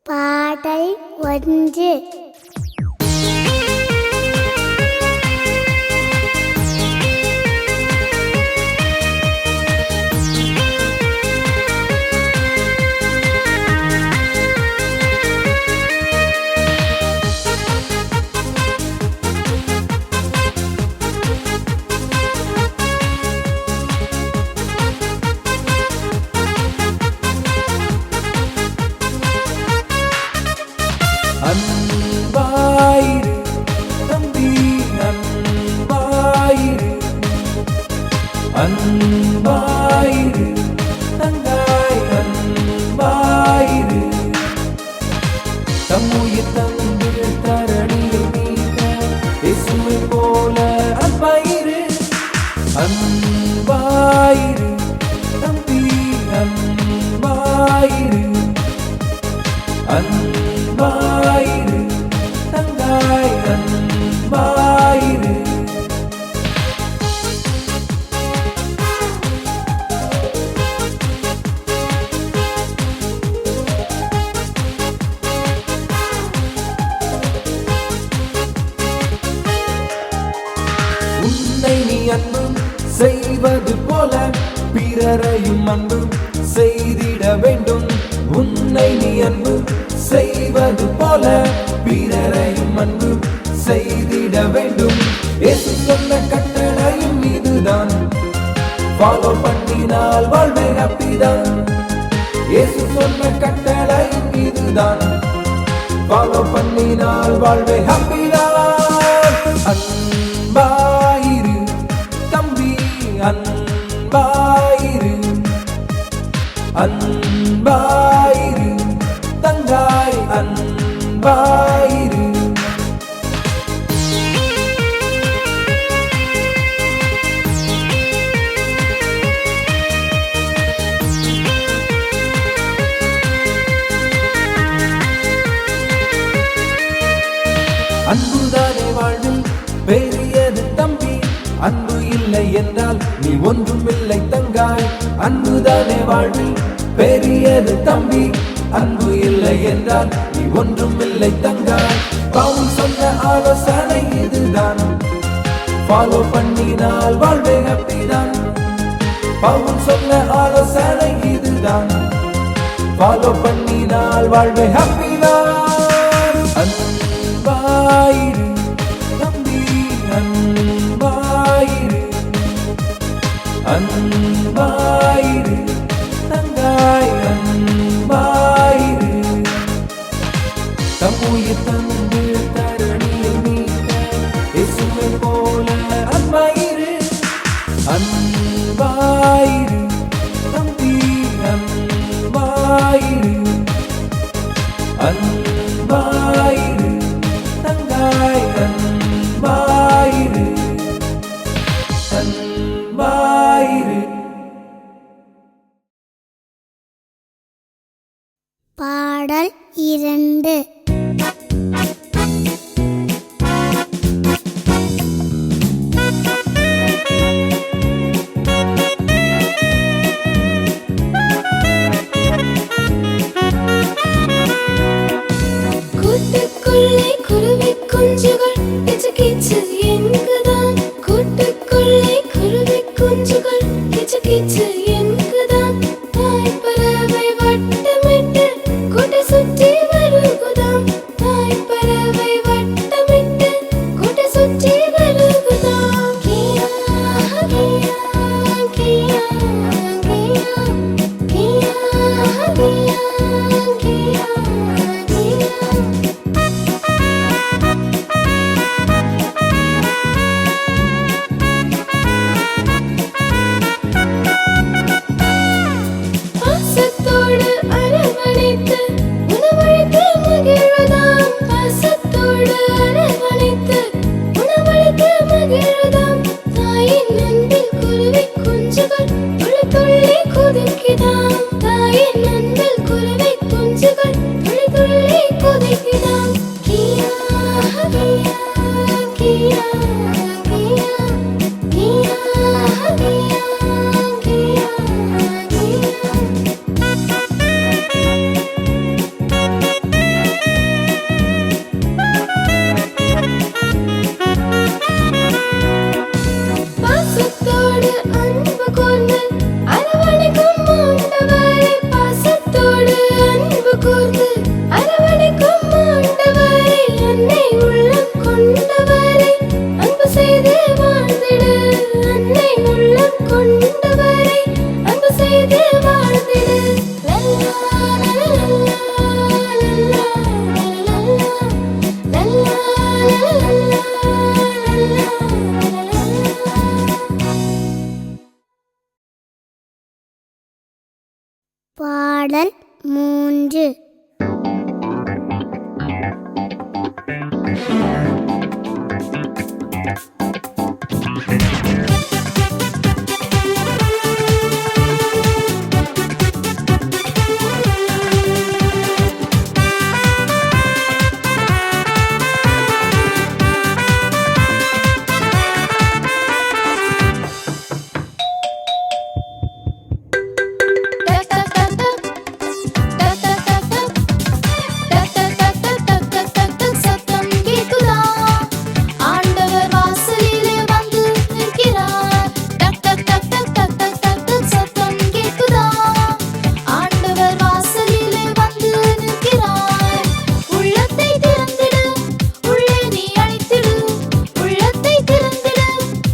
பாடல் 1. அன்பாயிரு தம்பி, அன்பாயிரு, அன்பாயிரு தங்காய், அன்பாயிரு. தம்முயிர் தந்து தரணியில் நீக்க இயேசுவை போல அன்பாயிரு. அன்பாயிரு தம்பி, அன்பாயிரு, அன்பாயிரு தங்காய், அன்பாயிரு. உன்னை நீ அன்பு செய்வது போல பிறரையும் அன்பு செய்திட வேண்டும். உன்னை நீ அன்பு செய்வது போல பிறரையும் அன்பு செய்திட வேண்டும். இயேசு சொன்ன கட்டளையும் இதுதான், ஃபாலோ பண்ணினால் வாழ்வே ஹாப்பிதான். இயேசு சொன்ன கட்டளையும் இதுதான், ஃபாலோ பண்ணினால் வாழ்வே ஹாப்பிதான். அன்பாயிரு தம்பி, அன்பாயிரு, அன்பாயிரு தங்காய், அன்பாயிரு. அன்புதானே வாழ்வில் பெரியது தம்பி, அன்பு இல்லை என்றால் நீ ஒன்றும் இல்லை தங்காய். அன்புதானே வாழ்வில் பெரியது தம்பி, அன்பு இல்லை என்றால் நீ ஒன்றும் இல்லை தங்காய். பவுல் சொன்ன ஆலோசனை இதுதான், ஃபாலோ பண்ணினால் வாழ்வே ஹாப்பிதான். பவுல் சொன்ன ஆலோசனை இதுதான், ஃபாலோ பண்ணினால் வாழ்வே ஹாப்பிதான். அன்பாயிரு தம்பி, அன்பாயிரு, அன்பாயிரு தங்காய், அன்பாயிரு. தம்முயிர் தந்து தரணியில் நீக்க இயேசுவை போல அன்பாயிரு. அன்பாயிரு தம்பி, அன்பாயிரு, அன்பாயிரு தங்காய், அன்பாயிரு, அன்பாயிரு. பாடல் 2. கூட்டுக்குள்ளே குருவி குஞ்சுகள் கிச்சு கிச்சு எங்குதான். கூட்டுக்குள்ளே குருவி குஞ்சுகள் கிச்சு கிச்சு எங்குதான். தாய் பறவை வட்டமிட்டு கூட்டை சுற்றி வருகுதாம். தாய் பறவை வட்டமிட்டு கூட்டை சுற்றி வருகுதாம். கியா கியா கியா கியா கியா கியா கியா கியா. பாசத்தோடு அரவணைத்து உணவளித்து மகிழ்வதாம். பாசத்தோடு அரவணைத்து உணவளித்து மகிழ்வதாம். தாயின் அன்பில் குருவி குஞ்சுகள் துள்ளி துள்ளி குதிக்குதாம். தாயின் அன்பில் குருவி குஞ்சுகள் துள்ளி துள்ளி குதிக்குதாம். கியா கியா கியா கியா கியா கியா கியா கியா. பாடல் 3. சத்தம் கேக்குதா? ஆண்டவர் வாசலிலே வந்து நிற்கிறார். டக் டக் டக் டக் டக் டக் டக் டக் சத்தம் கேக்குதா? ஆண்டவர் வாசலிலே வந்து நிற்கிறார். உள்ளத்தை திறந்திடு, உள்ளே நீ அழைத்திடு. உள்ளத்தை திறந்திடு,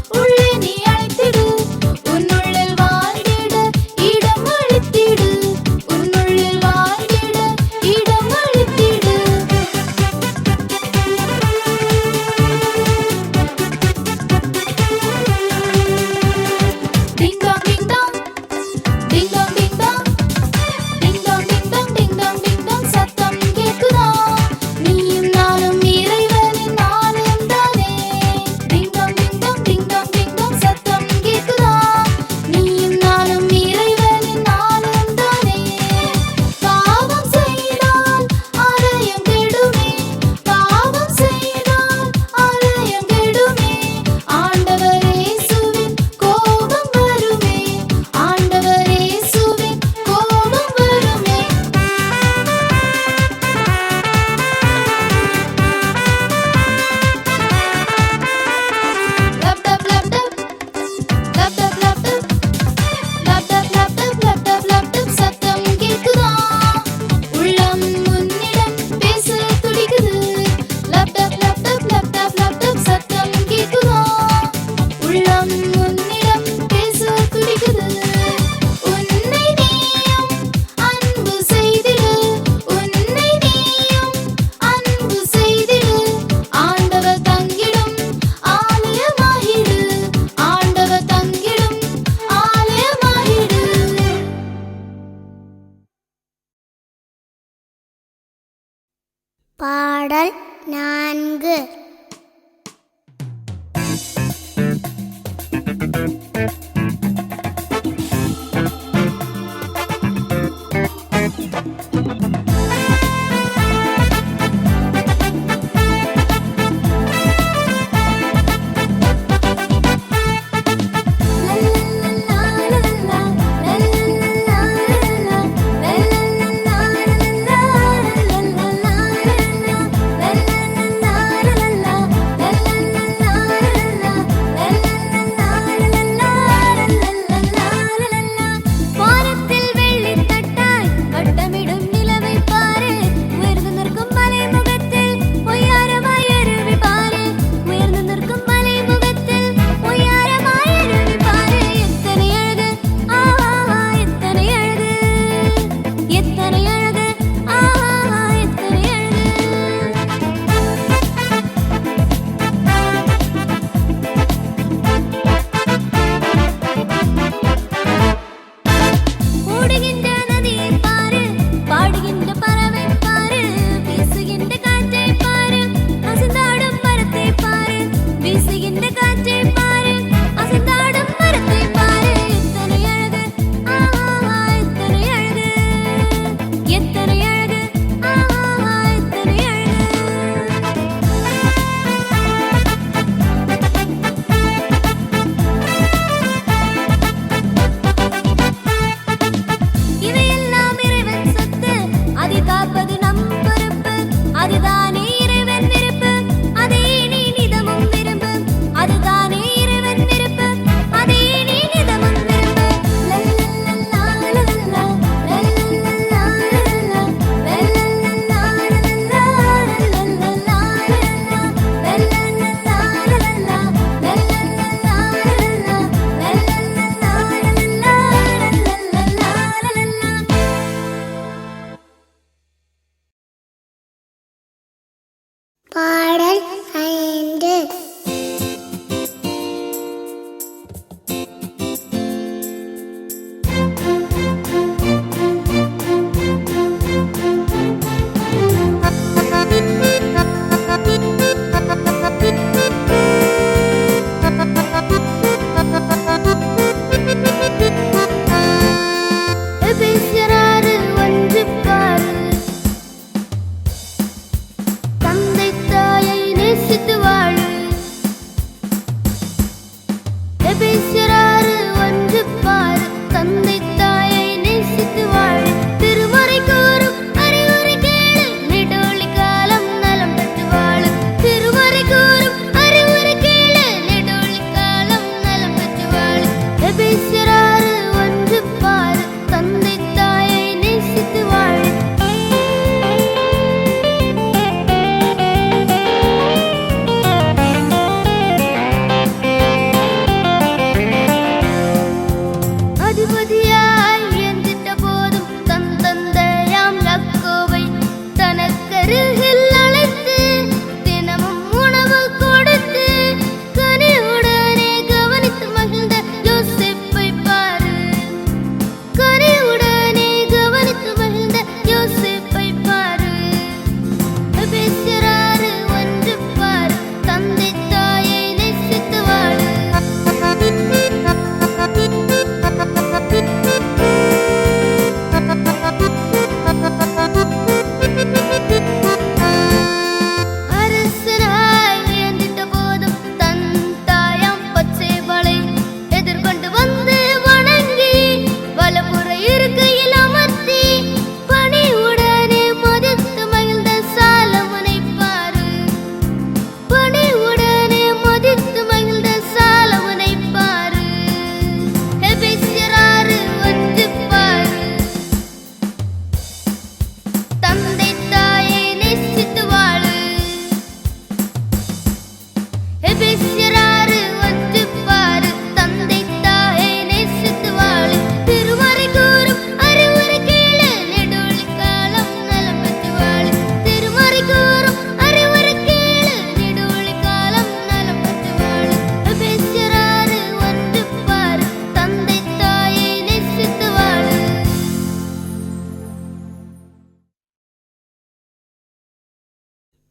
உள்ளே நீ அழைத்திடு. உன்னுள்ளில் வாழ்ந்திட இடம் அளித்திடு. உன்னுள்ளில் வாழ்ந்திட இடம் அளித்திடு. Ding dong ding dong, ding dong ding dong, ding dong ding dong, ding dong ding dong சத்தம் கேக்குதா? நீயும் நானும் இறைவனின் ஆலயம் தானே. Ding dong ding dong, ding dong ding dong சத்தம் கேக்குதா? நீயும் நானும் இறைவனின் ஆலயம் தானே. பாவம் செய்தால் ஆலயம் கெடுமே. பாவம் செய்தால் ஆலயம் கெடுமே. ஆண்டவர் இயேசுவின் கோபம் வருமே. ஆண்டவர் இயேசுவின் கோபம் வருமே. Lub dub lub dub, lub dub lub dub, lub dub lub dub, lub dub lub dub சத்தம் கேக்குதா? உள்ளம் உன்னிடம் பேச துடிக்குது. Lub dub lub dub, lub dub lub dub சத்தம் கேக்குதா? உள்ளம் உன்னிடம் பேச துடிக்குது. உன்னை நீயும் அன்பு செய்திடு. உன்னை நீயும் அன்பு செய்திடு. ஆண்டவர் தங்கிடும் ஆலயமாகிடு. ஆண்டவர் தங்கிடும் ஆலயமாகிடு. பாடல் 4. வானத்தில் வெள்ளித் தட்டாய் வட்டமிடும் நிலவைப் பாரு. உயர்ந்து நிற்கும் மலைமுகத்தில் ஒய்யாரமாய் அருவி பாரு. உயர்ந்து நிற்கும் மலைமுகத்தில் ஒய்யாரமாய் அருவி பாரு. எத்தனை அழகு, ஆஹா எத்தனை அழகு. எத்தனை அழகு, ஆஹா எத்தனை அழகு. ஓடுகின்ற நதியைப் பாரு, பாடுகின்ற பறவைப் பாரு. வீசுகின்ற காற்றைப் பாரு, அசைந்தாடும் மரத்தைப் பாரு. வீசுகின்ற காற்றைப் பாரு, அசைந்தாடும் மரத்தைப் பாரு. எத்தனை அழகு, ஆஹா எத்தனை அழகு. எத்தனை அழகு, ஆஹா எத்தனை அழகு. இவையெல்லாம் இறைவன் சொத்து, அதை காப்பது நம் பொறுப்பு. அதுதானே இறைவன் விருப்பு, அதை நீ நிதமும் விரும்பு. அதுதானே இறைவன் விருப்பு, அதை நீ நிதமும் விரும்பு. லல்லல்லா லல்லல்லா, லல்லல்லா லல்லல்லா, லல்லல்லா லல்லல்லா, லல்லல்லா லல்லல்லா, லல்லல்லா லல்லல்லா, லல்லல்லா லல்லல்லா, லல்லல்லா லல்லல்லா. பாடல் 5.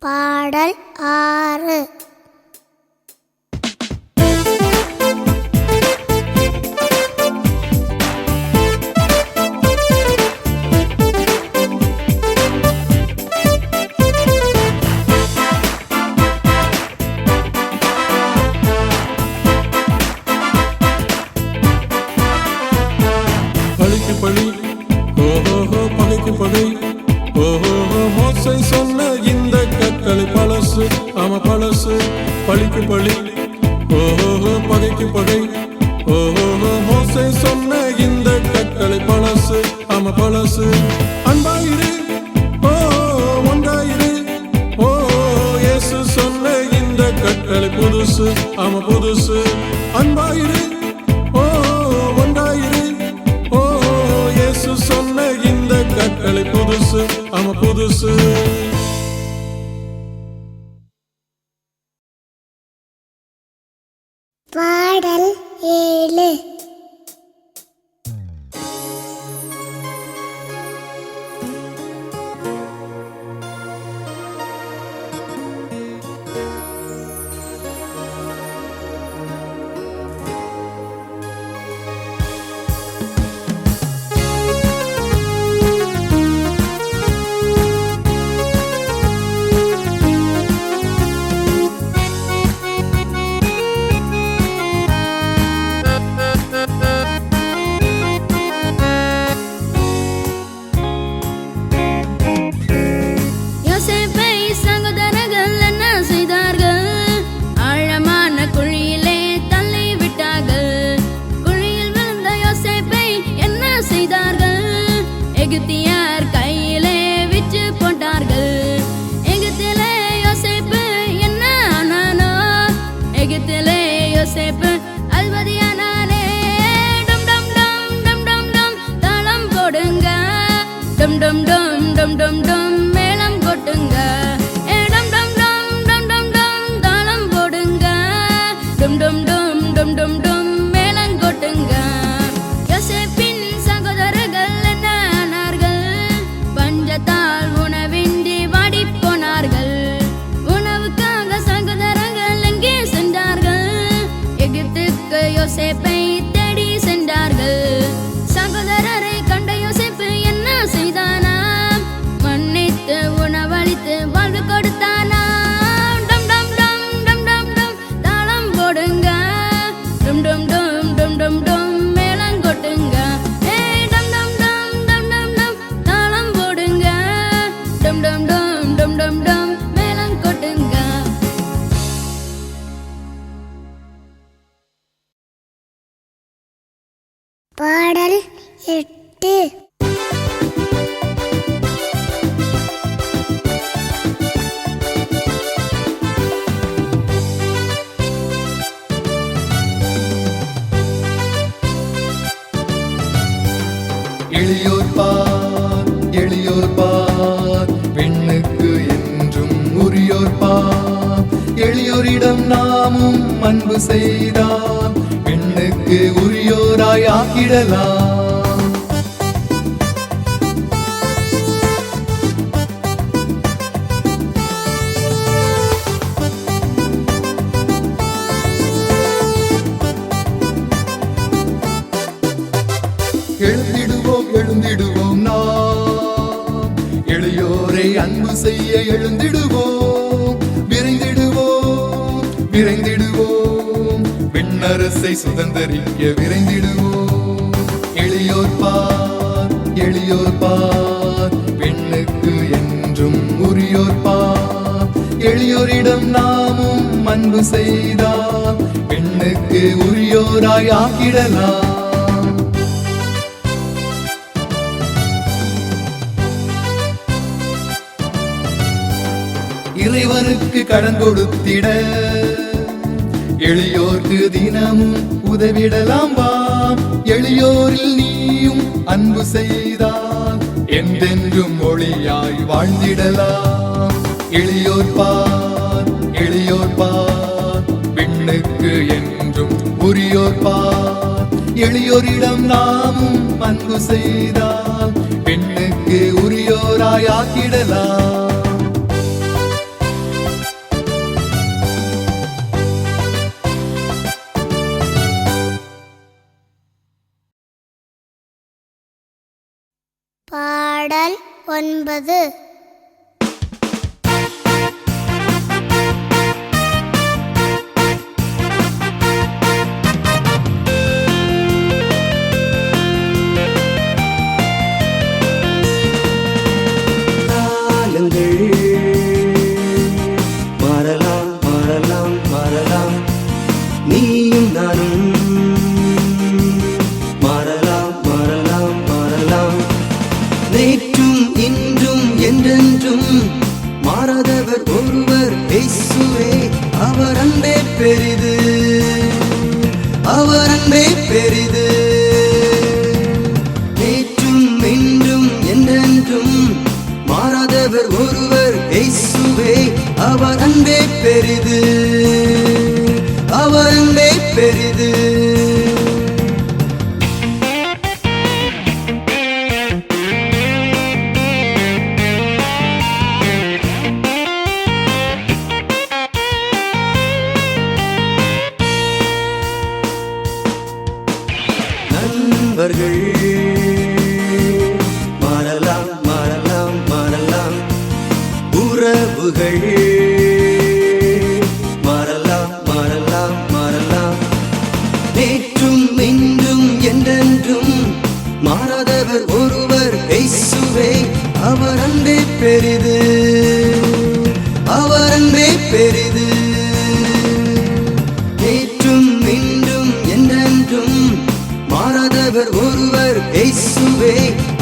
பாடல் 6. பழிக்கு பழி ஓஹோஹோ பகைக்கு பகை ஓஹோஹோ மோசை சொன்ன இந்த கட்டளை பழசு ஆமா பழசு பழிக்கு பழி ஓஹோஹோ பகைக்கு பகை ஓஹோஹோ மோசை சொன்ன இந்த கட்டளை பழசு ஆமா பழசு அன்பாயிரு ஓ ஒன்றாயிரு ஓ இயேசு சொன்ன இந்த கட்டளை புதுசு ஆமா புதுசு அன்பாயிரு ஓ ஒன்றாயிரு சொன்ன இந்த கட்டளை புதுசு ஆமா புதுசு பாடல் 7. எகிப்தியர் கையிலே விற்று போட்டார்கள். எகிப்திலே யோசேப்பு என்ன ஆனானோ, எகிப்திலே யோசேப்பு அதிபதியானானே. டம் டம் டம் டம் டம் டம் தாளம் போடுங்க, டம் டம் டம் டம் டம் டம் மேளம் கொட்டுங்க. டம் டம் டம் டம் டம் டம் தாளம் போடுங்க, டம் டம் டம் டம் டம் டம் மேளம் கொட்டுங்க. யோசேப்பின் சகோதரர்கள் என்ன ஆனார்கள்? பஞ்சத்தால் உணவின்றி வாடிப் போனார்கள். உணவுக்காக சகோதரர்கள் எங்கே சென்றார்கள்? எகிப்துக்கு யோசேப்பை தேடி சென்றார்கள். சகோதரரை கண்ட யோசேப்பு என்ன செய்தானாம்? மன்னித்து உணவளித்து வாழ்வு கொடுத்தானாம். டம் டம் டம் டம் டம் டம் தாளம் போடுங்க, டம் டம் டம் டம் டம் டம் மேளம் கொட்டுங்க. டம் டம் டம் டம் டம் டம் தாளம் போடுங்க, டம் டம் டம் டம் டம் டம் மேளம் கொட்டுங்க. பாடல் 8. எளியோர் பார் பெண்ணுக்கு என்றும் உரியோர் பார். எளியோரிடம் நாமும் அன்பு செய்தால் பெண்ணுக்கு உரியோராய் ஆக்கிடலாம். எழுந்திடுவோம் எழுந்திடுவோம் நாம் எளியோரை அன்பு செய்ய எழுந்திடுவோம். விரைந்திடுவோம் விரைந்திடுவோம் விண்ணரசை சுதந்தரிக்க விரைந்திடுவோம். எளியோர் பார் பெண்ணுக்கு என்றும் உரியோர் பார். எளியோரிடம் நாமும் அன்பு செய்தால் பெண்ணுக்கு உரியோராய் ஆக்கிடலாம். இறைவனுக்கு கடன் கொடுத்திட எளியோர்க்கு தினமும் உதவிடலாம் வாம். எளியோரில் நீயும் அன்பு செய்தால் என்றென்றும் ஒளியாய் வாழ்ந்திடலாம். எளியோர் பார் பெண்ணுக்கு என்றும் உரியோர் பார். எளியோரிடம் நாமும் அன்பு செய்தால் பெண்ணுக்கு உரியோராய் ஆக்கிடலாம். 9. காலங்கள் மாறலாம் மாறலாம் மாறலாம், நீயும் நானும் மாறலாம் மாறலாம் மாறலாம். நேற்றும் இன்றும் என்றென்றும் மாறாதவர் ஒருவர் இயேசுவே. அவர் அன்பே பெரிது, அவர் அன்பே பெரிது. நேற்றும் இன்றும் என்றென்றும் மாறாதவர் ஒருவர் இயேசுவே. அவர் அன்பே பெரிது, அவர் அன்பே பெரிது. நண்பர்கள் மாறலாம் மாறலாம் மாறலாம், உறவுகள் மாறலாம் மாறலாம் மாறலாம். நேற்றும் இன்றும் என்றென்றும் மாறாதவர் ஒருவர் இயேசுவே. அவர் அன்பே பெரிது, அவர் அன்பே பெரிது. நேற்றும் இன்றும் என்றென்றும் மாறாதவர் ஒருவர் இயேசுவே.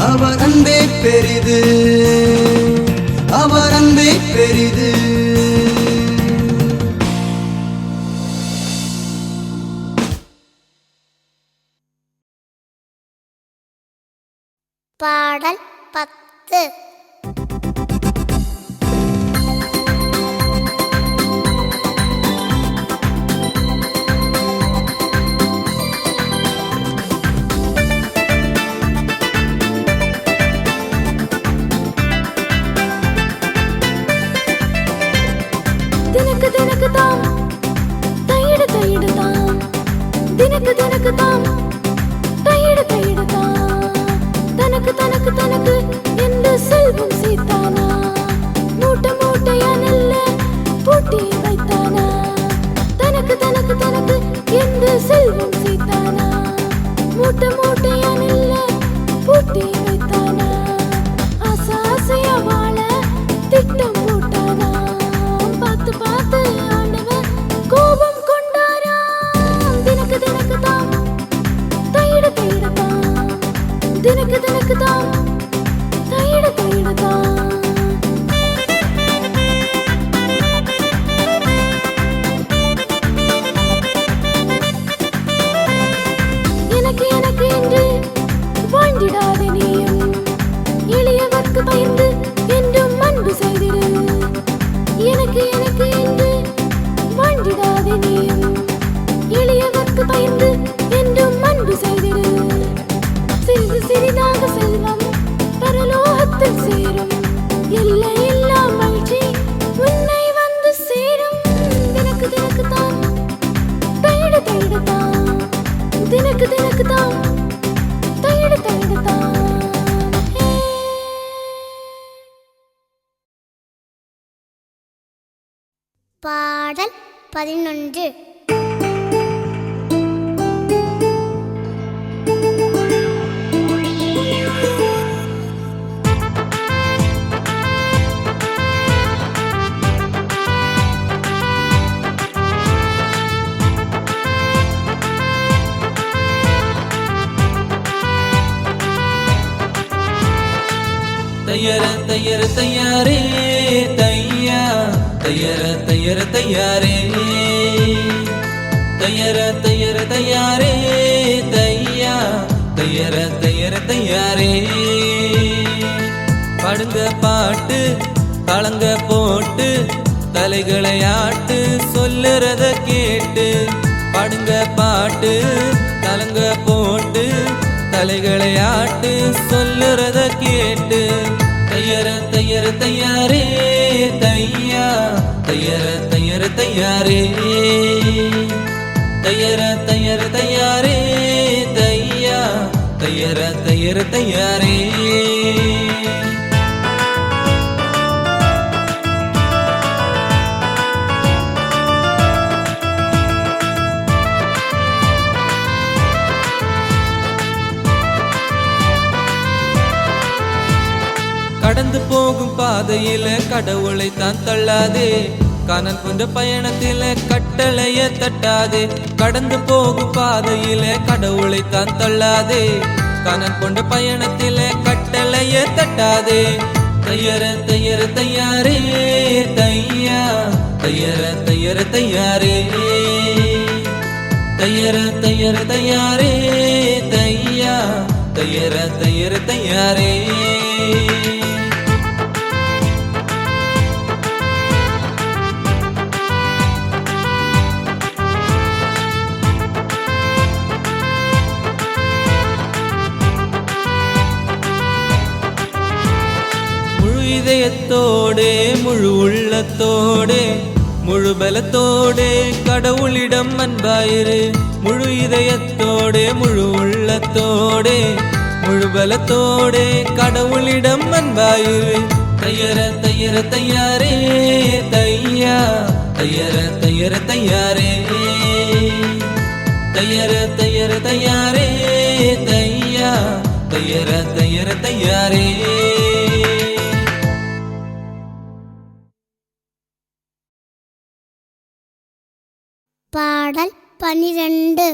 அவர் அன்பே பெரிது, அவர் அன்பே பெரிது. பாடல் 10. தினக்கு தினக்கு தாம் தையிடு தையிடு தாம், தினக்கு தினக்கு தாம் தையிடு தையிடு தாம். தனக்கு தனக்கு தனக்கு என்று செல்வம் சேர்த்தானா, மூட்டை மூட்டையா நெல்ல பூட்டி வைத்தானா. தனக்கு தனக்கு தனக்கு என்று செல்வம் சேர்த்தானா, மூட்டை மூட்டையா நெல்ல பூட்டி வைத்தானா. ஆசை ஆசையா வாழ திட்டம் போட்டானா, பார்த்து பார்த்து ஆண்டவன் கோபம் கொண்டாராம். தினக்கு தினக்கு தாம் தையிடு தையிடு தாம், தினக்கு தினக்கு தாம் தையிடு தையிடு தாம். எனக்கு எனக்கு என்று வாழ்ந்திடாத நீயும், எளியவர்க்கு பயந்து என்றும் அன்பு செய்திடு. எனக்கு எனக்கு என்று வாழ்ந்திடாதே நீயும், எளியவர்க்கு பயந்து என்றும் அன்பு செய்திடு. சிறிது சிறிதாக செல்வம் பரலோகத்தில் சேரும், எல்லை இல்லா மகிழ்ச்சி உன்னை வந்து சேரும். தினக்கு தினக்கு தாம் தையிடு தையிடு தாம், தினக்கு தினக்கு தாம் தையிடு தையிடு தாம். பாடல் 11. தையர தையர தையாரே தையா, தையர தையர தையாரே, தையர தையர தையாரே தையா, தையர தையர தையாரே. படுங்க பாட்டு கலங்க போட்டு தலைகளை ஆட்டு சொல்லுறத கேட்டு. படுங்க பாட்டு கலங்க போட்டு தலைகளை ஆட்டு சொல்லுறத கேட்டு. தையர தையர தையாரே தையா, தையர தையர தையாரே, தையர தையர தையாரே தையா, தையர தையர தையாரே. கடந்து போகும் பாதையில கடவுளை தான் தள்ளாதே, கானான் போன்ற பயணத்தில கட்டளைய தட்டாதே. கடந்து போகும் பாதையில கடவுளை தான் தள்ளாதே, கானான் போன்ற பயணத்தில கட்டளைய தட்டாதே. தையர தையர தையாரே தையா, தையர தையர தையாரே, தையர தையர தையாரே தையா, தையர தையர தையாரே. இதயத்தோடே முழு உள்ளத்தோடே முழு பலத்தோடே கடவுளிடம் அன்பாயிரு. முழு இதயத்தோடே முழு உள்ளத்தோடே முழு பலத்தோடே கடவுளிடம் அன்பாயிரு. தையர தையர தையாரே தையா, தையர தையர தையாரே, தையர தையர தையாரே தையா, தையர தையர தையாரே. பாடல் 12.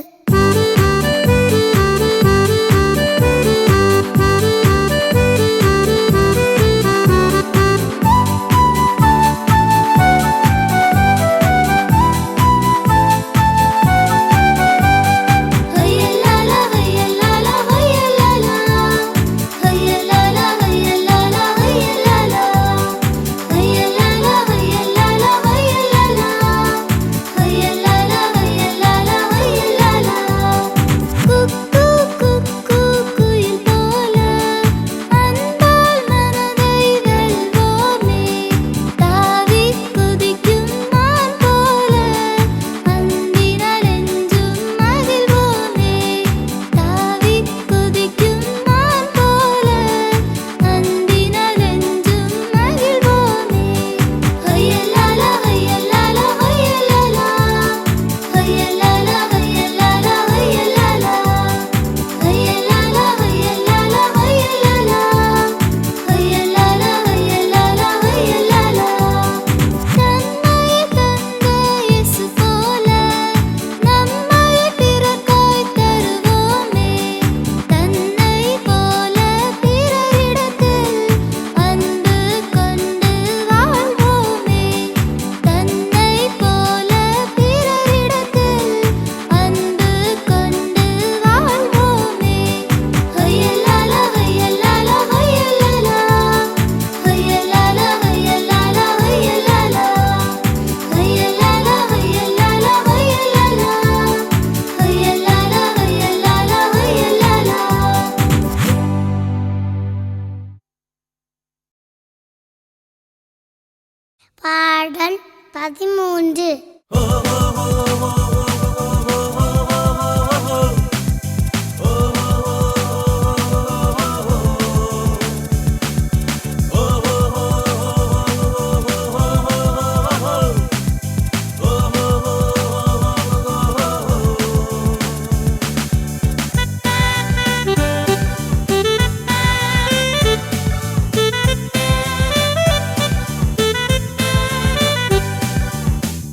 பாடல் 13.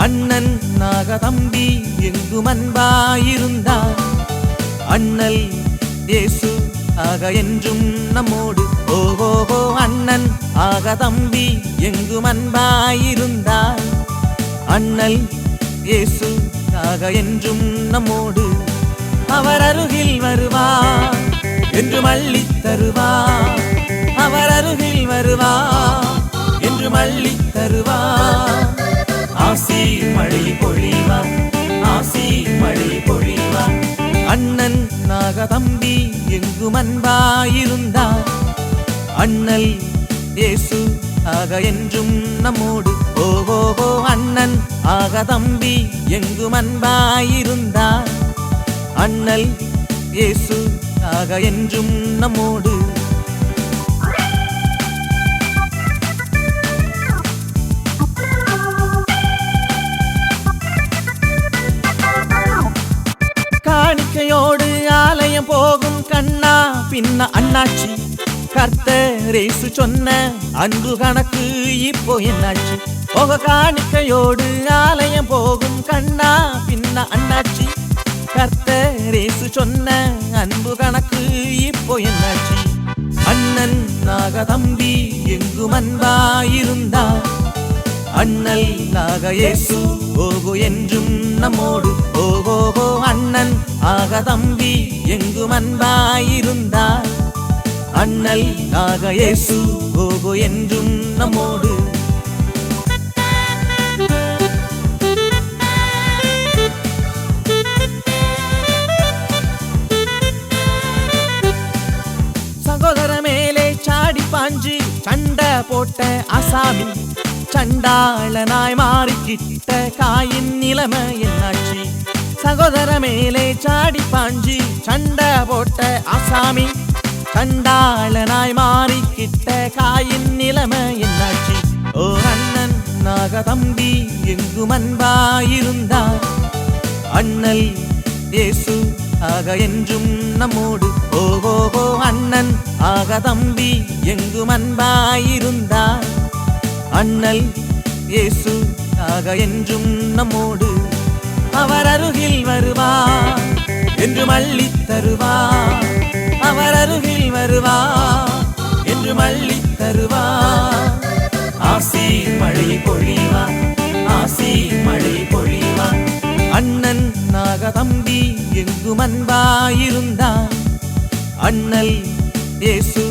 அண்ணன் நாக தம்பி எங்கும் அன்பாயிருந்தார், அண்ணல் இயேசு ஆக என்றும் நம்மோடு. ஓஹோ அண்ணன் ஆக தம்பி எங்கும் அன்பாயிருந்தார், அண்ணல் இயேசு ஆக என்றும் நம்மோடு. அவர் அருகில் வருவார் என்று மல்லித் தருவார், அவர் அருகில் வருவார் என்று மல்லித் தருவார். ஆசி மழை பொழிவார், ஆசி மழை பொழிவார். அண்ணன் நாக தம்பி எங்கும் அன்பாயிருந்தார், அண்ணல் இயேசு ஆக என்றும் நம்மோடு. ஓஹோ அண்ணன் ஆக தம்பி எங்கும் அன்பாயிருந்தார், அண்ணல் இயேசு ஆக என்றும் நம்மோடு. காணிக்கையோடு ஆலயம் போகும் கண்ணா பின்ன அண்ணாச்சி, கர்த்தரேசு சொன்ன அன்பு கணக்கு இப்போ என்னாச்சு? போக காணிக்கையோடு ஆலயம் போகும் கண்ணா பின்ன அண்ணாச்சி. கர்த்தரேசு சொன்ன அன்பு கணக்கு இப்போ என்னாச்சு? அண்ணன் நாக தம்பி எங்கும் அன்பாயிருந்தா, அண்ணல் நாக இயேசு ஓகோ என்றும் நம்மோடு. ஓகோகோ அண்ணன் ஆக தம்பி எங்கும் அன்பாயிருந்தா, அண்ணல் நாக இயேசு ஓகோ என்றும் நம்மோடு. சகோதர மேலே சாடி பாஞ்சு சண்டை போட்ட அசாமி சண்டாளனாய் மாறிக்கிட்ட காயின் நிலைமை என்னாச்சு? சகோதர மேலே சாடி பாஞ்சு சண்டை போட்ட அசாமி சண்டாளனாய் மாறிக்கிட்ட காயின் நிலைமை என்னாச்சு? ஓ அண்ணன் நாக தம்பி எங்கும் அன்பாயிருந்தா, அண்ணல் இயேசு ஆக என்றும் நம்மோடு. ஓகோகோ அண்ணன் ஆக தம்பி எங்கும் அன்பாயிருந்தா, அண்ணல் இயேசு ஆக என்றும் நம்மோடு. அவர் அருகில் வருவார் என்று மள்ளித் தருவார், அவர் அருகில் வருவார் என்று மள்ளித் தருவார். ஆசி மழை பொழிவார், ஆசி மழை பொழிவார். அண்ணன் நாக தம்பி எங்கும் அன்பாயிருந்தா, அண்ணல் இயேசு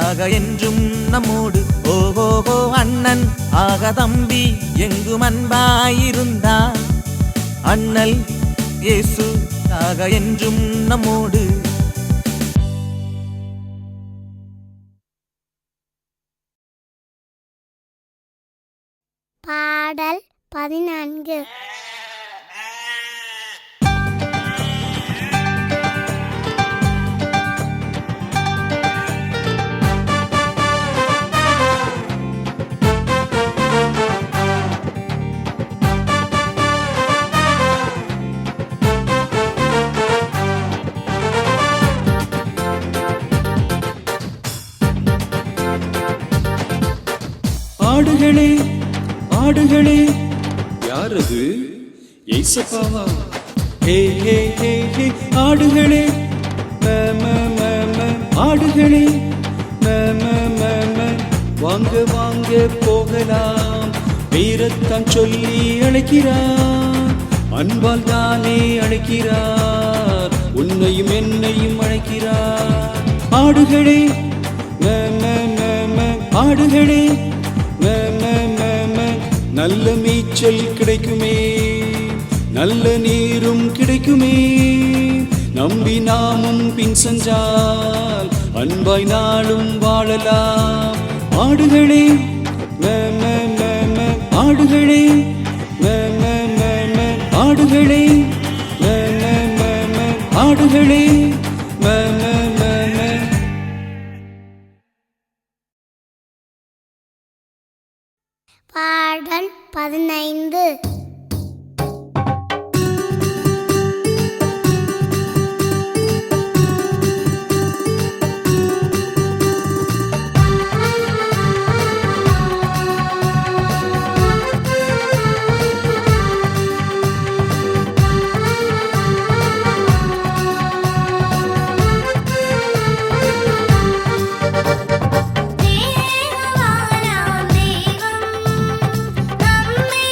ஆக என்றும் நம்மோடு. ஓகோகோ அண்ணன் ஆக தம்பி எங்கும் அன்பாயிருந்தா, அண்ணல் இயேசு ஆக என்றும் நம்மோடு. பாடல் 14. ஆடுகளே ஆடுகளே, யாரது? ஏசப்பாவா? ஹே ஹே ஹே ஹே, ஆடுகளே ம ம ம ம, ஆடுகளே ம ம ம ம, வாங்க வாங்க போகலாம். வீரத்தான் சொல்லி அழைக்கிறார், அன்பால் தானே அழைக்கிறார், உன்னையும் என்னையும் அழைக்கிறார். ஆடுகளே ம ம ம ம, ஆடுகளே ம ம ம ம, நல்ல மேய்ச்சல் கிடைக்குமே, நல்ல நீரும் கிடைக்குமே, நம்பி நாமும் பின் சென்றால் அன்பாய் நாளும் வாழலாம். ஆடுகளே ம ம ம ம, ஆடுகளே ம ம ம ம, ஆடுகளே ம ம ம ம, ஆடுகளே ம ம ம ம. பாடல் 15. தேவனாம் தெய்வம் நம்மை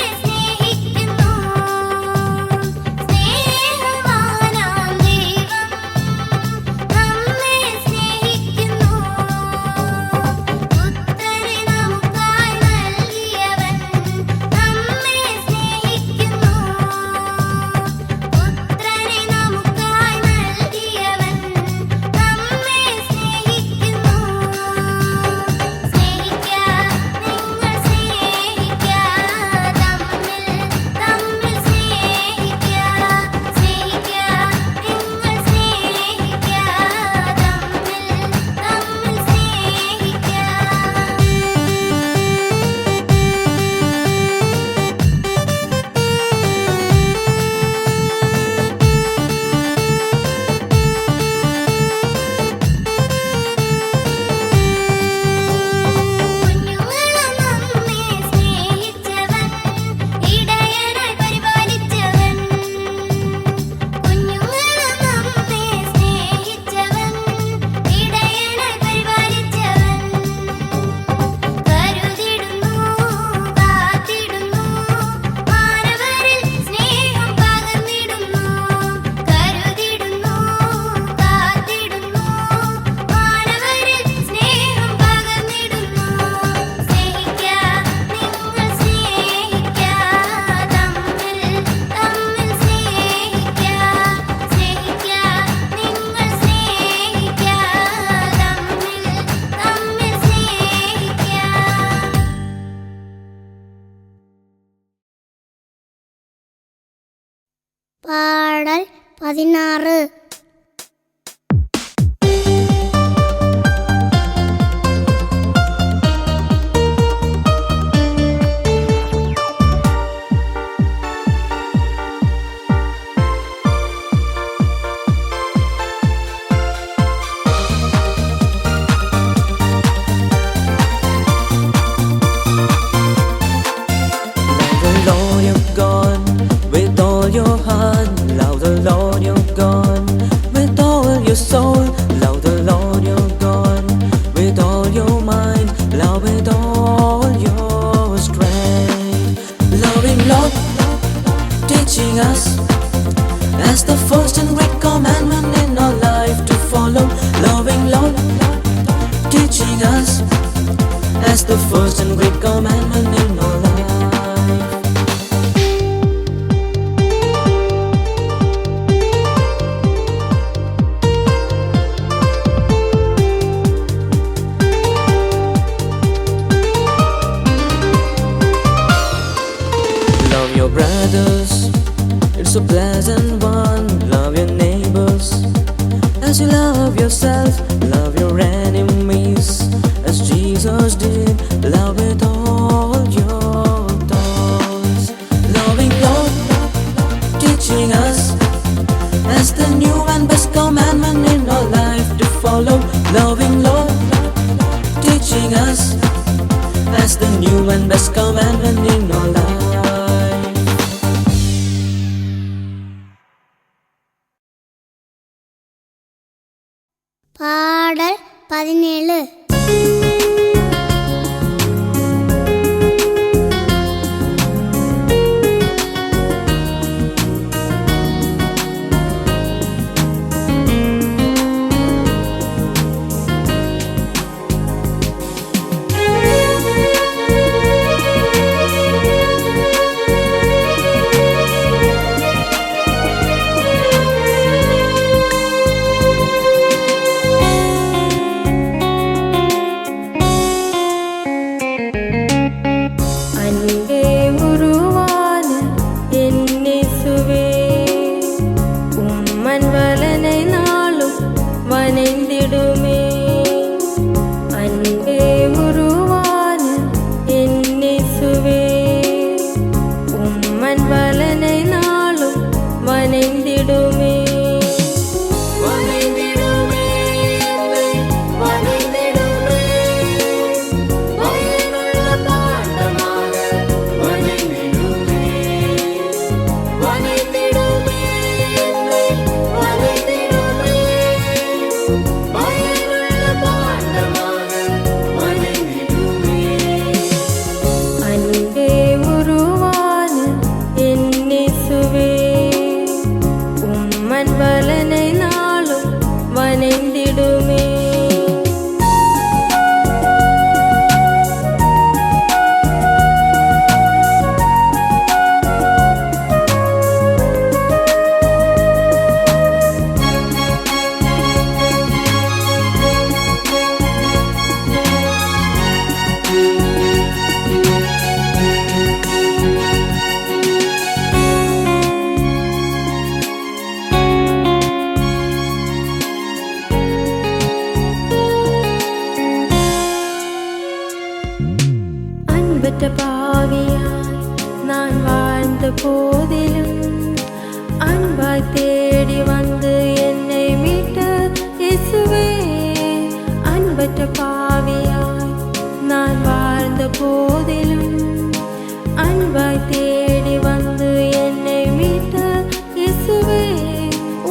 பாடல் 16. Lord your God with all your heart. Love the Lord your God with all your soul. Love the Lord your God with all your mind. Love with all your strength. Loving Lord, teaching us as the first and great commandment in our life to follow. Loving Lord, teaching us as the first and great commandment in our life. Love your brothers, it's a pleasant one. Love your neighbors as you love yourself. Love your enemies as Jesus did. Love with all your thoughts. Loving Lord, teaching us as the new and best commandment in our life to follow. Loving Lord, teaching us as the new and best commandment in our life. பாடல் 17. அன்பே உருவான என்னேசுவே, உம்மன் வலனை நாளும் வணைந்திடுமே. அன்பே உருவான என்னேசுவே, உம்மன் வலனை நாளும் வணைந்திடுமே. வணைந்திடுமே, வணைந்திடுமே, பயனுள்ள பாண்டமாக வணைந்திடுமே. வணைந்திடுமே, வணைந்திடுமே, பயனுள்ள பாண்டமாக வணைந்திடுமே. அன்பே உருவான என்னேசுவே, உம்மன் வலனை நாளும் வணைந்திடுமே. அன்பற்ற பாவியாய் நான் வாழ்ந்த போதிலும் அன்பாய் தேடி வந்து என்னை மீட்ட இயேசுவே. அன்பற்ற பாவியாய் நான் வாழ்ந்த போதிலும் அன்பாய் தேடி வந்து என்னை மீட்ட இயேசுவே.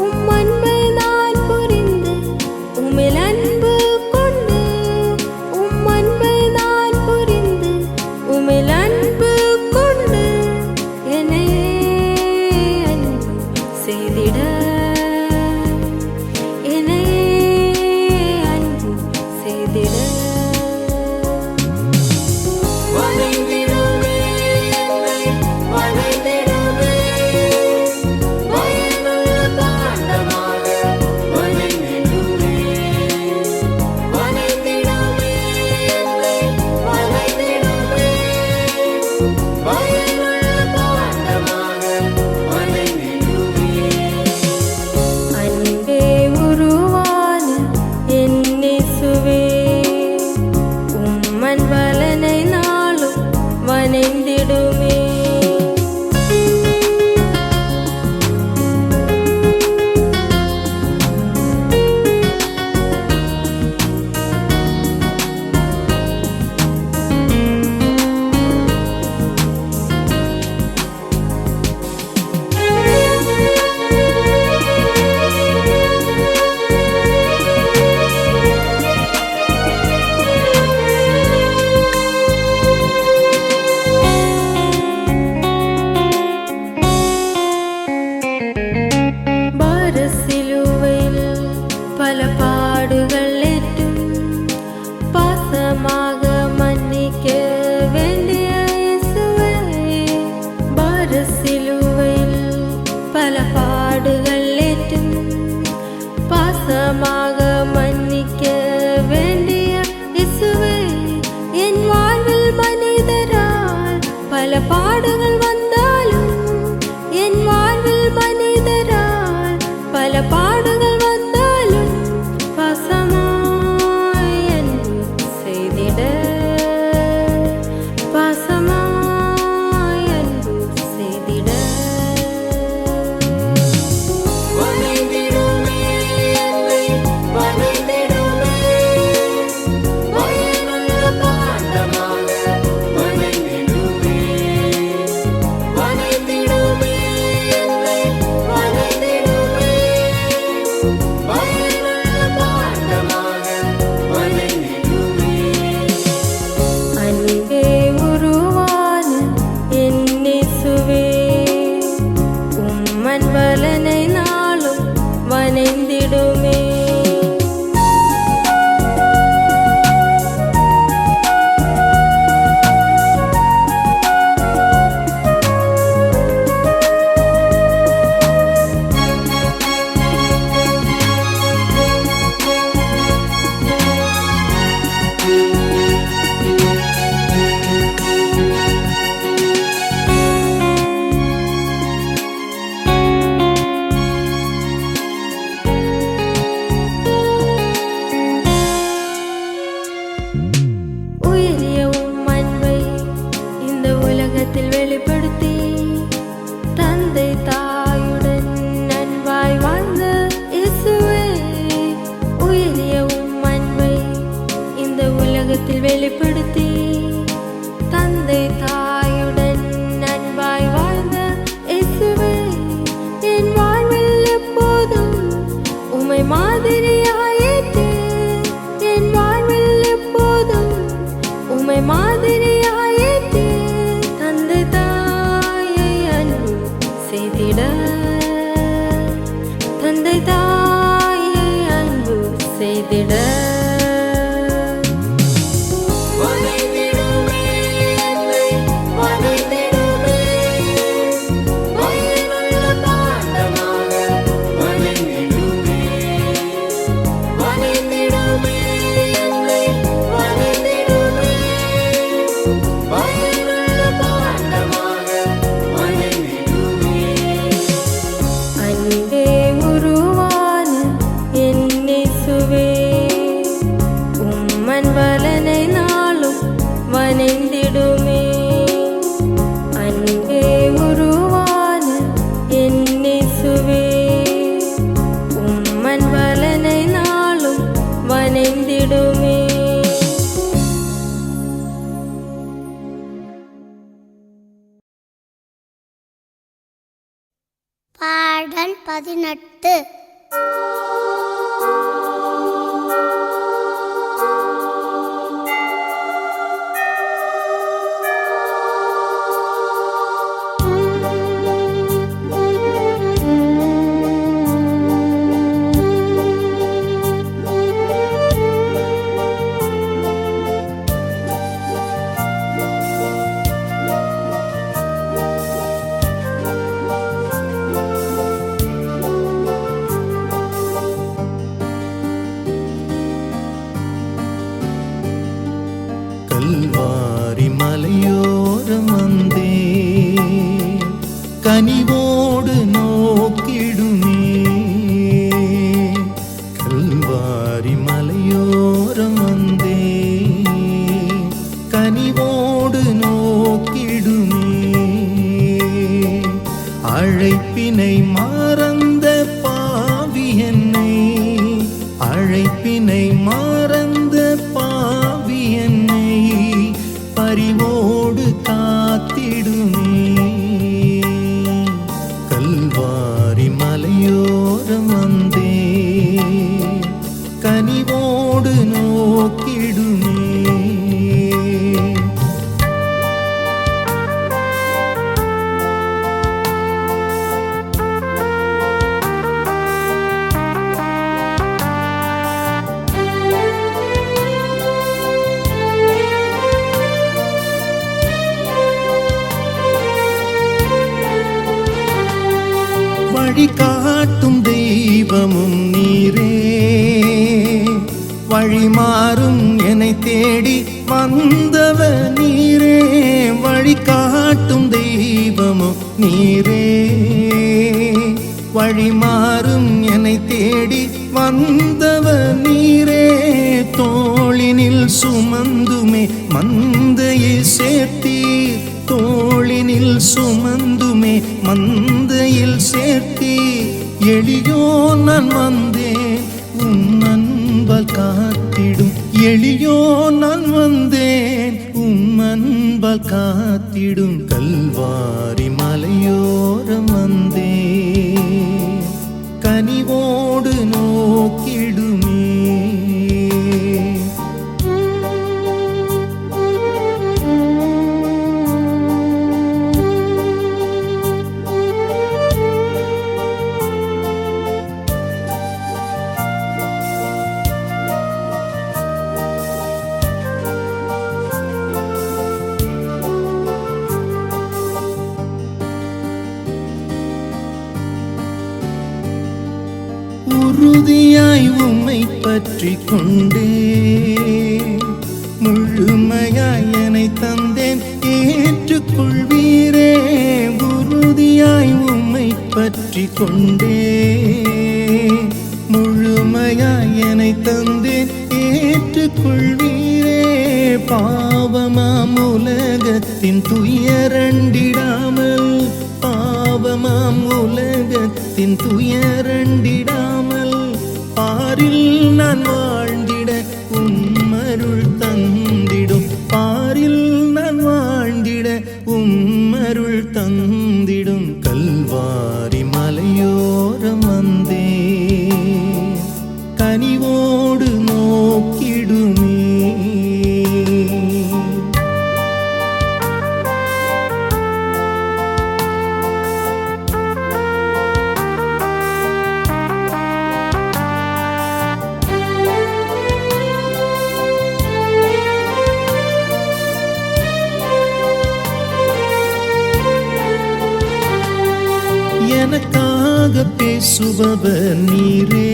உம் அன்பை நான் புரிந்து உம்மில் அன்பு கொண்டு, உம் அன்பை நான் புரிந்து உம்மில் அன்பு கொண்டு, என்னை அன்பு செய்திட, என்னை அன்பு செய்திட. வணைந்திடுமே, வணைந்திடுமே, பயனுள்ள பாண்டமாக வணைந்திடுமே. வணைந்திடுமே, வணைந்திடுமே, பயனுள்ள பாண்டமாக வணைந்திடுமே. பாடுகள் வந்தாலும் என் வாழ்வில் மனிதரால் பல பாடுகள் வந்தாலும் பாசமாய் அன்பு செய்திட பாசமாய் அன்பு செய்திட வளைந்திடுமே என்னை வளைந்திடுமே பயனுள்ள பாண்டமாக வளைந்திடுமே வளைந்திடுமே என்னை வளைந்திடுமே பயனுள்ள பாண்டமாக வளைந்திடுமே அன்பே உருவான என் இயேசுவே உம்மன் வலனை நாளும் வணைந்திடுமே உயரிய உம் அன்பை இந்த உலகத்தில் வெளிப்படுத்தி தந்தை தாயுடன் அன்பாய் வாழ்ந்த இயேசுவே உயரிய உம் அன்பை இந்த உலகத்தில் வெளிப்படுத்தி தந்தை தாயுடன் அன்பாய் வாழ்ந்த இயேசுவே என் வாழ்வில் எப்போதும் உம்மை மாதிரியாயிற்று என் வாழ்வில் எப்போதும் உம்மை மாதிரியாயிற்று தந்தை தாயை அன்பு செய்திட தந்தை தாயை அன்பு செய்திட வளைந்திடுமே என்னை வளைந்திடுமே பயனுள்ள பாண்டமாக வளைந்திடுமே வளைந்திடுமே என்னை வளைந்திடுமே பயனுள்ள பாண்டமாக வளைந்திடுமே அன்பே உருவான என் இயேசுவே உம்மன் வலனை நாளும் வணைந்திடுமே அன்பே உருவான என் இயேசுவே உம்மன் வலனை நாளும் வணைந்திடுமே பாடல் 18. கல்வாரி மலையோரம் வந்தே கனிவோடு நோக்கிடுமே கல்வாரி மலையோரம் வந்தே கனிவோடு நோக்கிடுமே அழைப்பினை மறந்த பாவி என்னை அழைப்பினை மறந்த பாவி என்னை பரிவோடு காத்திடுமே கல்வாரி மலையோரம் வந்தே கனிவோடு நோக்கிடுமே வழி காட்டும் தெய்வமும் நீரே வழி மாறும் என்னை தேடி வந்தவர் நீரே வழி காட்டும் வழி மாறும் என்னை தேடி வந்தவர் நீரே. தோளினில் சுமந்துமே மந்தையை சேர்த்தீர், தோளினில் சுமந்துமே மந்தையில் சேர்த்தீர். எளியோ நான் வந்தேன் உம் அன்பால் காத்திடும், எளியோ நான் வந்தேன் உம் அன்பால் காத்திடும். கல்வாரி மலையோரம் வந்தேன் கனிவோடு நோக்கிடுமே. உறுதியாய் உம்மை பற்றி கொண்டே, முழுமையாய் என்னை தந்தேன் ஏற்றுக்கொள்வீரே. உறுதியாய் உம்மை பற்றி கொண்டே, முழுமையாய் என்னை தந்தேன் ஏற்றுக்கொள்வீரே. பாவமாம் உலகத்தின் துயரண்டிடாமல், பாவமாம் உலகத்தின் துயரண்டிடாமல், பாரில் நான் வாழ்ந்திட உம்மருள் தந்திடும், பாரில் நான் வாழ்ந்திட உம்மருள் தந்திடும். கல்வாரி மலையோரம் வந்தே கனிவோடு நோக்கிடுமே. எனக்காக பேசுபவர் நீரே,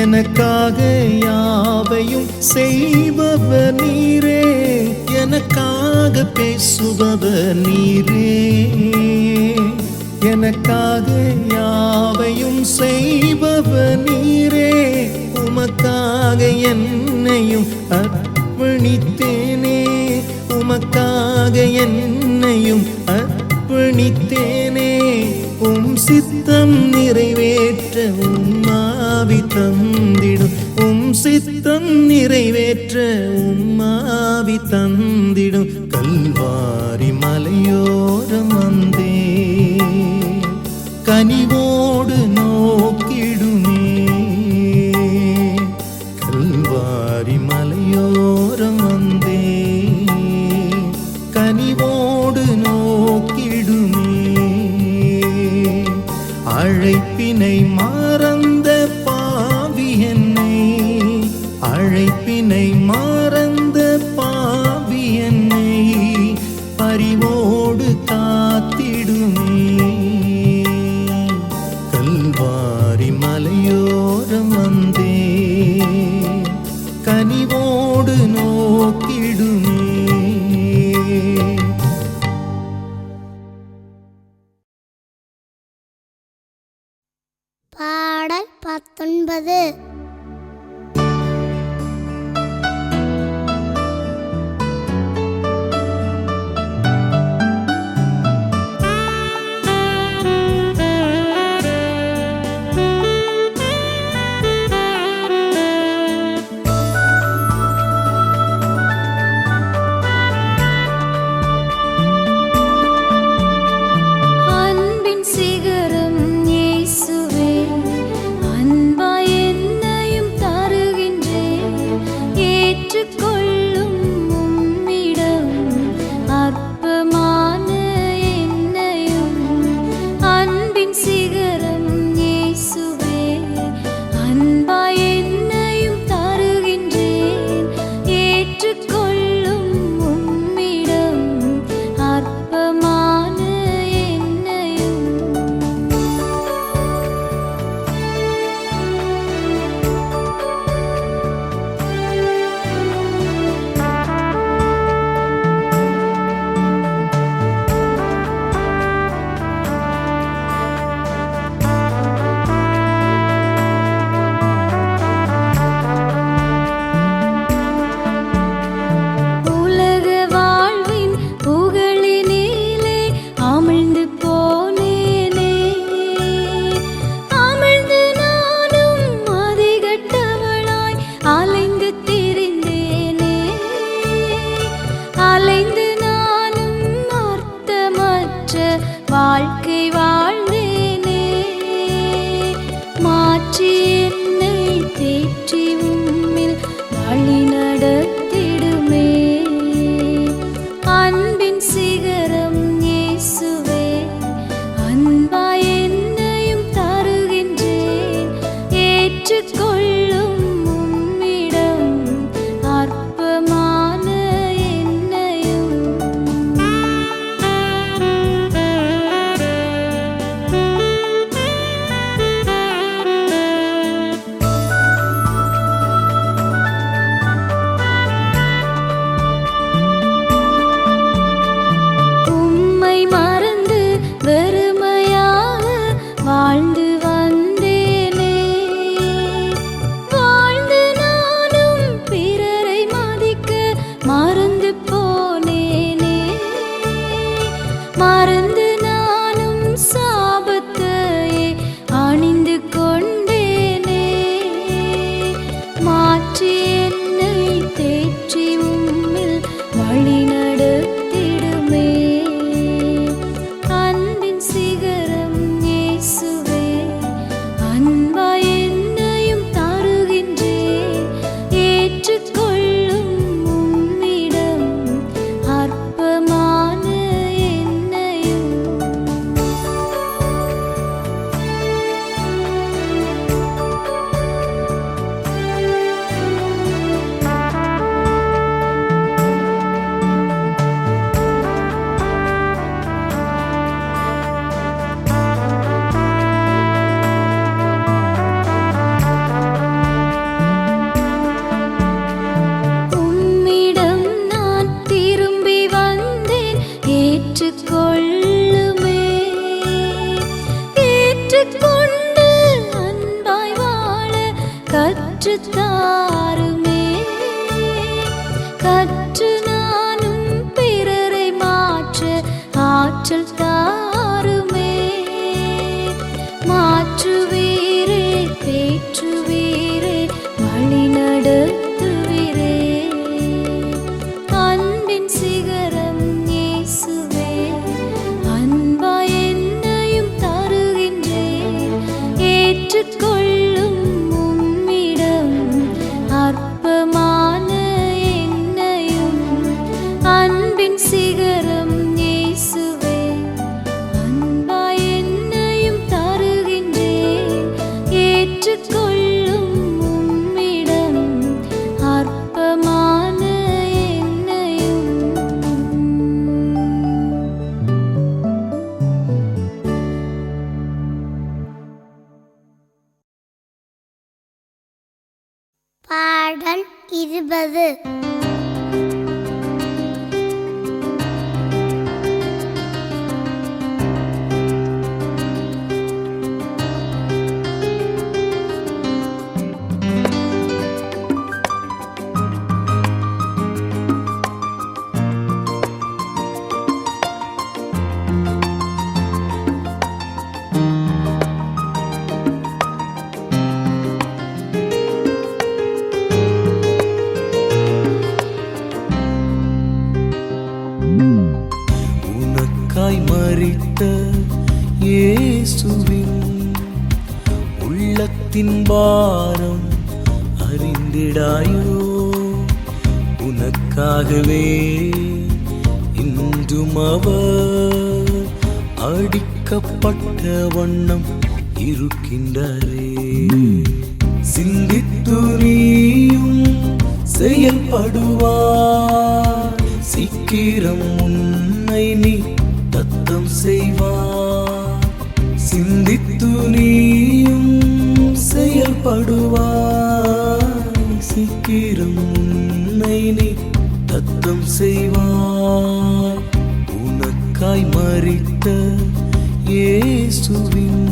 எனக்காக யாவையும் செய்பவர் நீரே. எனக்காக பேசுபவர் நீரே, எனக்காக யாவையும் செய்பவர் நீரே. உமக்காக என்னையும் அர்ப்பணித்தேனே, உமக்காக என்னையும் அர்ப்பணித்தேனே. உம் சித்தம் நிறைவேற்ற உம்மாவி தந்திடும், உம் சித்தம் நிறைவேற்ற உம்மாவி தந்திடும். கல்வாரி மலையோரம் வந்தே கனிவோடு நோக்கிடுமே. கல்வாரி மலையோரம் வந்தே கனிவோடு நோக்கிடுமே. அழைப்பினை மறந்த பாவி என்னை, அழைப்பினை மறந்த பாவி என்னை பரிவோடு காத்திடுமே. கல்வாரி மலையோரம் வந்தே கனிவோடு நோக்கிடுமே. பாடல் 19. அன்பின் சிகரம் இயேசுவே, அன்பாய் என்னை ஏற்றுக்கொள்ளுமே. ஏற்றுக்கொண்டு அன்பாய் வாழ கற்றுத்தாருமே. கற்று நானும் பிறரை மாற்ற ஆற்றல் தாருமே. மாற்றுவீரே, தேற்றுவீரே, வழி நடத்துவீரே. அன்பின் சிகரம் இயேசுவே, அன்பாய் என்னையும் தருகின்றேன். ஏற்றுக்கொள்ளும் உம்மிடம் அற்பமான என்னையும். அன்பின் சிகரம் இயேசுவே, அன்பாய் என்னையும் தருகின்றேன். ஏற்றுக்கொள்ளும் உம்மிடம் அற்பமான என்னையும். பாடல் 20. உனக்காய் மரித்த இயேசுவின் உள்ளத்தின் பாரம் அறிந்திடாயோ? உனக்காகவே இன்றும் அவர் அடிக்கப்பட்ட வண்ணம் இருக்கின்றாரே. சிந்தித்து நீயும் செயல்படுவார், சீக்கிரம் உன்னை நீ தத்தம் செய்வார். சிந்தித்து நீயும் செயல்படுவார், சீக்கிரம் உன்னை நீ தத்தம் செய்வார். உனக்காய் மரித்த இயேசுவின்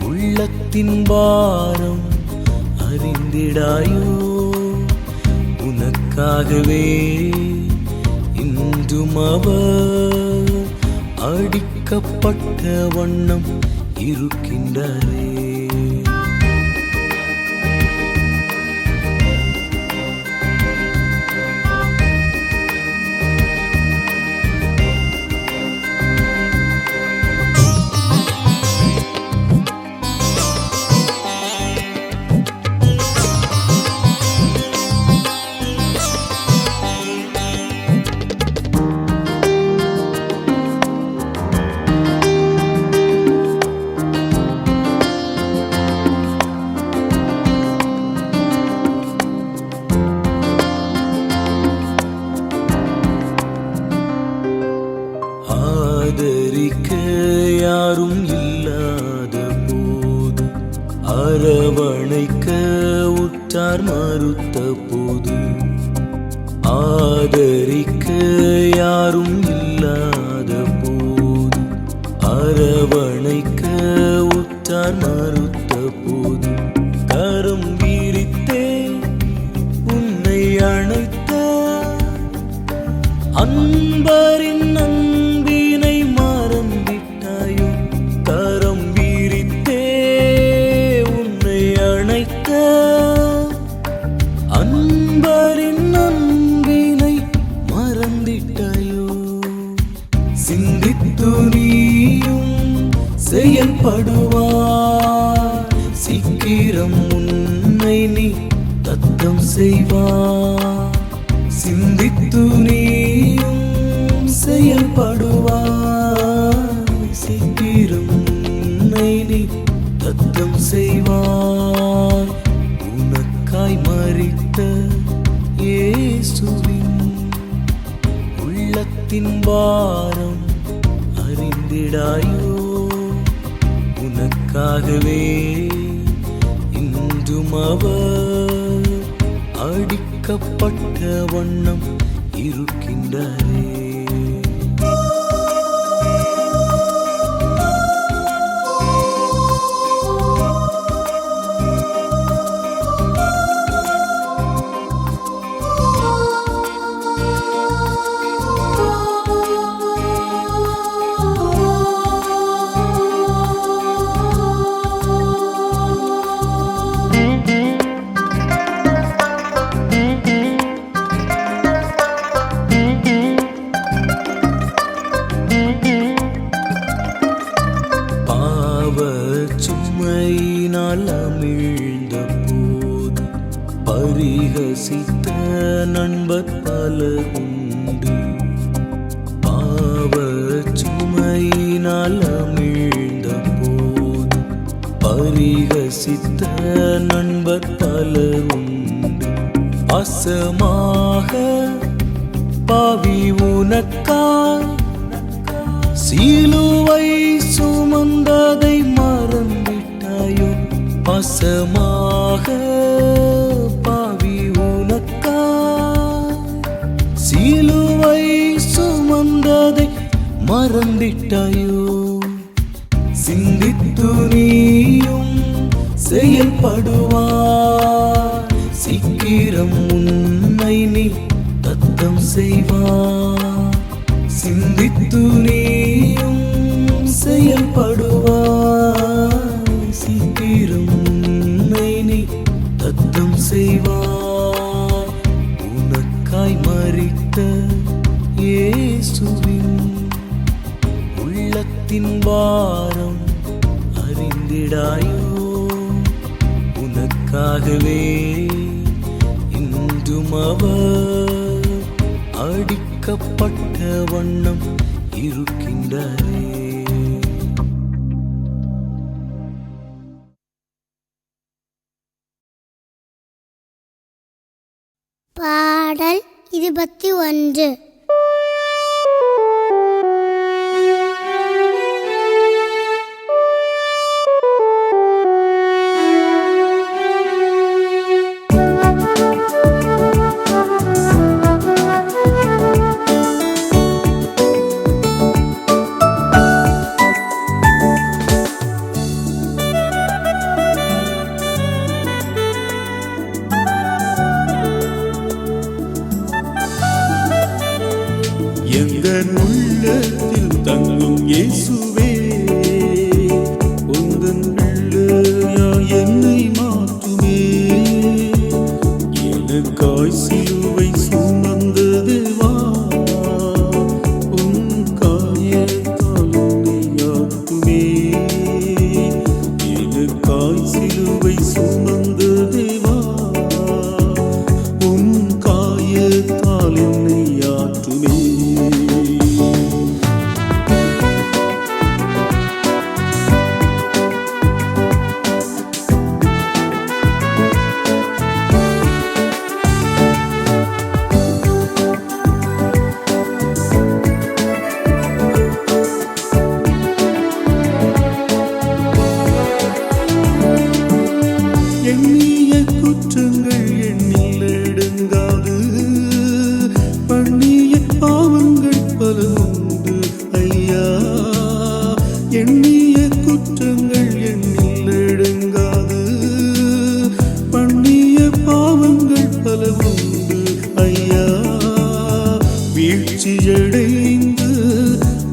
உள்ளத்தின் பாரம் அறிந்திடாயோ? உனக்காகவே இன்றும் அவர் அடிக்கப்பட்ட வண்ணம் இருக்கின்றாரே. ஆதரிக்க யாரும் இல்லாத போது, அரவணைக்க உற்றார் மறுத்த போது, ஆதரிக்க யாரும் இல்லாத போது, அரவணைக்க உற்றார் மறுத்த போது, கரம் விரித்தே உன்னை அணைத்த அன்பரின் அன்பினை மறந்திட்டாயோ? கரம் விரித்தே உன்னை அணைத்த அன்பரின் அன்பினை மறந்திட்டாயோ? சிந்தித்து நீயும் செயல்படுவார், சீக்கிரம் உன்னை நீ தத்தம் செய்வார். சிந்தித்து நீயும் செயல்படுவார், சீக்கிரம் உன்னை நீ தத்தம் செய்வார். உனக்காய் மரித்த இயேசுவின் உள்ளத்தின் பாரம் அறிந்திடாயோ? உனக்காகவே இன்றும் அவர் அடிக்கப்பட்ட வண்ணம் இருக்கின்றாரே. நண்பர் பலரும் அசமாக பாவி உனக்காய் சிலுவை சுமந்ததை மறந்திட்டாயோ பாசமாக பாவி உனக்காய் சிலுவை சுமந்ததை மறந்திட்டாயோ சிந்தித்து நீயும் செயல்படுவாய் சீக்கிரம் உன்னை நீ தத்தம் செய்வாய் சிந்தித்து நீயும் செயல்படுவாய் சீக்கிரம் உன்னை நீ தத்தம் செய்வாய் உனக்காய் மரித்த இயேசுவின் உள்ளத்தின் பாரம் அறிந்திடாயோ உனக்காகவே இன்றும் அவர் அடிக்கப்பட்ட வண்ணம் இருக்கின்றாரே. பாடல் 21. எந்தன் உள்ளத்தில் தங்கும் இயேசுவே உந்தன் பிள்ளையா என்னை மாற்றுமே எனக்காய் சிலுவை சுமந்த தேவா உன் காயத்தால் என்னை ஆற்றுமே எனக்காய் சிலுவை சுமந்த தேவா உன் காயத்தால் என்னை ஆற்றுமே. எண்ணிய குற்றங்கள் எண்ணில் அடங்காது பண்ணிய பாவங்கள் பல உண்டு ஐயா எண்ணிய குற்றங்கள் எண்ணில் அடங்காது பண்ணிய பாவங்கள் பல உண்டு ஐயா வீழ்ச்சியடைந்து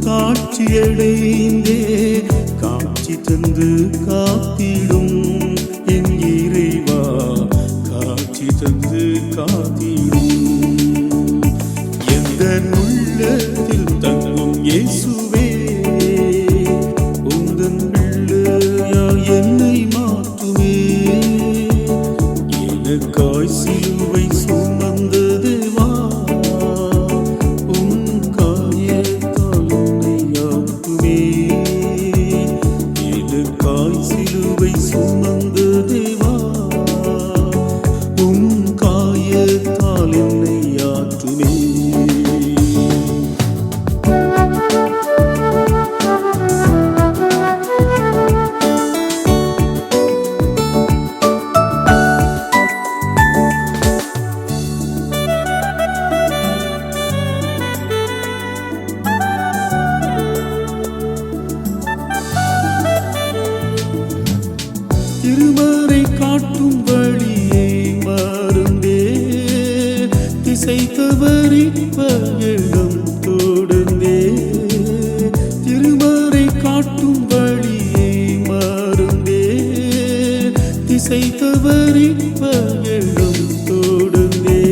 காட்சியடைந்தே காட்சி தந்து காத்திடும் என் இறைவா காட்சி தந்து காத்திடும் எந்தன் உள்ளத்தில் தங்கும் இயேசுவே உந்தன் பிள்ளையா என்னை மாற்றுமே எனக்காய் சிலுவை சுமந்த தேவா உன் காயத்தால் என்னை ஆற்றுமே எனக்காய் சிலுவை சுமந்த தேவா உன் காயத்தால் என்னை ஆற்றுமே. திருமறை காட்டும் வழியை மறந்தே திசை தவறி பயணம் தொடர்ந்தே திருமறை காட்டும் வழியை மறந்தே திசை தவறி பயணம் தொடர்ந்தே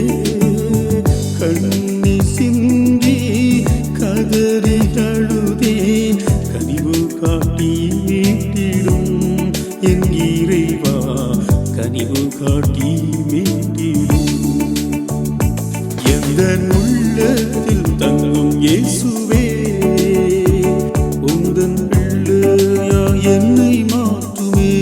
கண்ணி சிந்தி கதறி அழுதேன் கனிவு காட்டி மீட்டிடும் என் இறைவா கனிவு காட்டி மீட்டிடும் எந்தன் உள்ளத்தில் தங்கும் இயேசுவே உந்தன் பிள்ளையா என்னை மாற்றுமே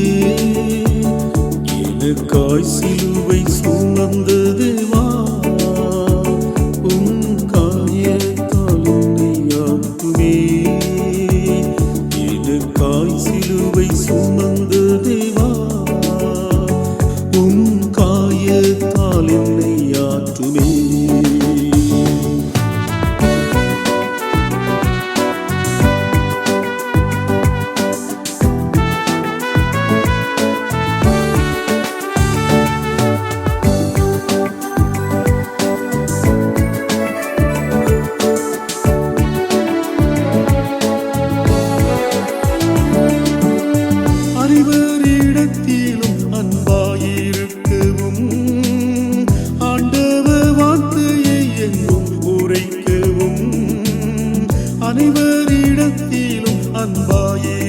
ஒவ்வொரு இடத்திலும் அன்பாயே